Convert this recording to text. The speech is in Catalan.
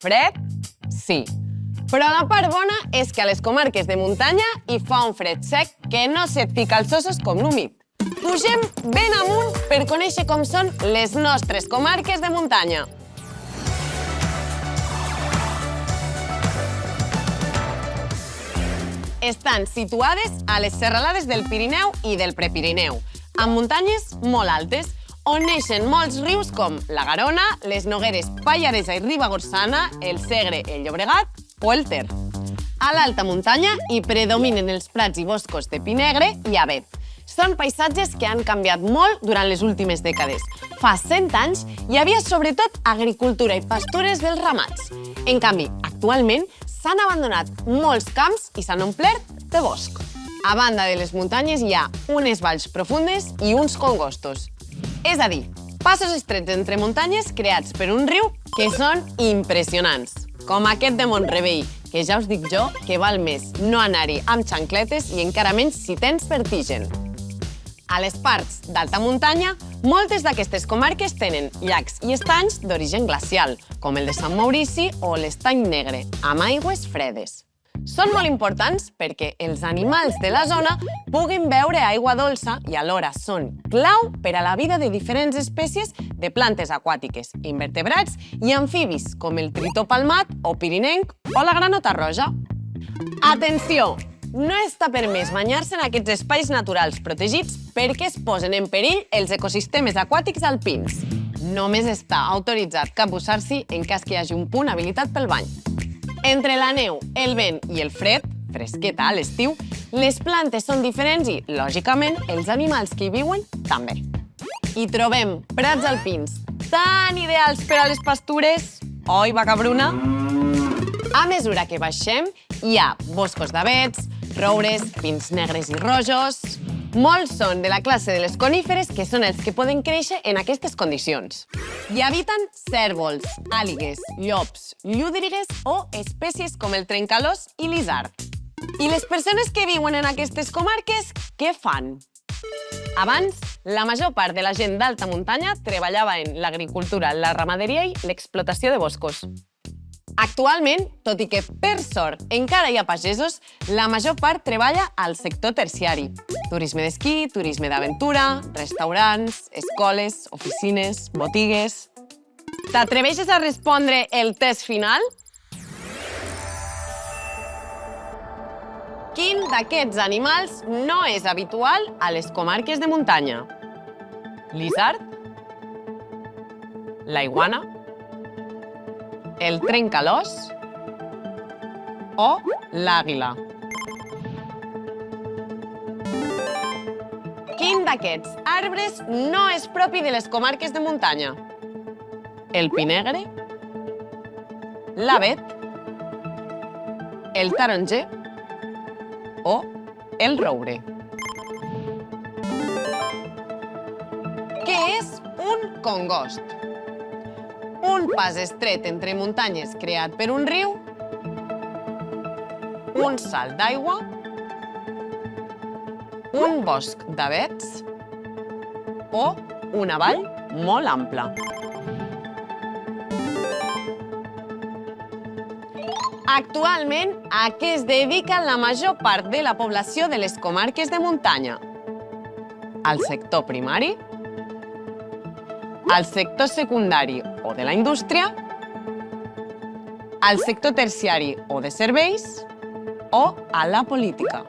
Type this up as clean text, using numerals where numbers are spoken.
Fred, sí. Però la part bona és que a les comarques de muntanya hi fa un fred sec que no se't pica els ossos com l'humit. Pugem ben amunt per conèixer com són les nostres comarques de muntanya. Estan situades a les serralades del Pirineu i del Prepirineu, amb muntanyes molt altes, on neixen molts rius com la Garona, les Nogueres, Pallaresa i Ribagorçana, el Segre, el Llobregat o el Ter. A l'alta muntanya hi predominen els prats i boscos de pi negre i avet. Són paisatges que han canviat molt durant les últimes dècades. Fa 100 anys hi havia sobretot agricultura i pastures dels ramats. En canvi, actualment s'han abandonat molts camps i s'han omplert de bosc. A banda de les muntanyes hi ha unes valls profundes i uns congostos. És a dir, passos estrets entre muntanyes creats per un riu que són impressionants. Com aquest de Mont-rebei, que ja us dic jo que val més no anar-hi amb xancletes i encara menys si tens vertigen. A les parts d'alta muntanya, moltes d'aquestes comarques tenen llacs i estanys d'origen glacial, com el de Sant Maurici o l'Estany Negre, amb aigües fredes. Són molt importants perquè els animals de la zona puguin beure aigua dolça i alhora són clau per a la vida de diferents espècies de plantes aquàtiques, invertebrats i amfibis, com el tritó palmat o pirinenc o la granota roja. Atenció! No està permès banyar-se en aquests espais naturals protegits perquè es posen en perill els ecosistemes aquàtics alpins. Només està autoritzat capbussar-s'hi en cas que hi hagi un punt habilitat pel bany. Entre la neu, el vent i el fred, fresqueta a l'estiu, les plantes són diferents i, lògicament, els animals que hi viuen també. Hi trobem prats alpins tan ideals per a les pastures, oi, vaca bruna? A mesura que baixem, hi ha boscos d'avets, roures, pins negres i rojos. Molts són de la classe de les coníferes, que són els que poden créixer en aquestes condicions. Hi habiten cérvols, àligues, llops, llúdrigues o espècies com el trencalòs i l'isard. I les persones que viuen en aquestes comarques, què fan? Abans, la major part de la gent d'alta muntanya treballava en l'agricultura, la ramaderia i l'explotació de boscos. Actualment, tot i que, per sort, encara hi ha pagesos, la major part treballa al sector terciari. Turisme d'esquí, turisme d'aventura, restaurants, escoles, oficines, botigues... T'atreveixes a respondre el test final? Quin d'aquests animals no és habitual a les comarques de muntanya? L'isard? La iguana? El trencalòs o l'àguila? Quin d'aquests arbres no és propi de les comarques de muntanya? El pi negre? L'avet? El taronger? O el roure? Què és un congost? Un pas estret entre muntanyes creat per un riu, un salt d'aigua, un bosc d'avets o una vall molt ampla. Actualment, a què es dedica la major part de la població de les comarques de muntanya? Al sector primari? Al sector secundari o de la indústria, al sector terciari o de serveis o a la política.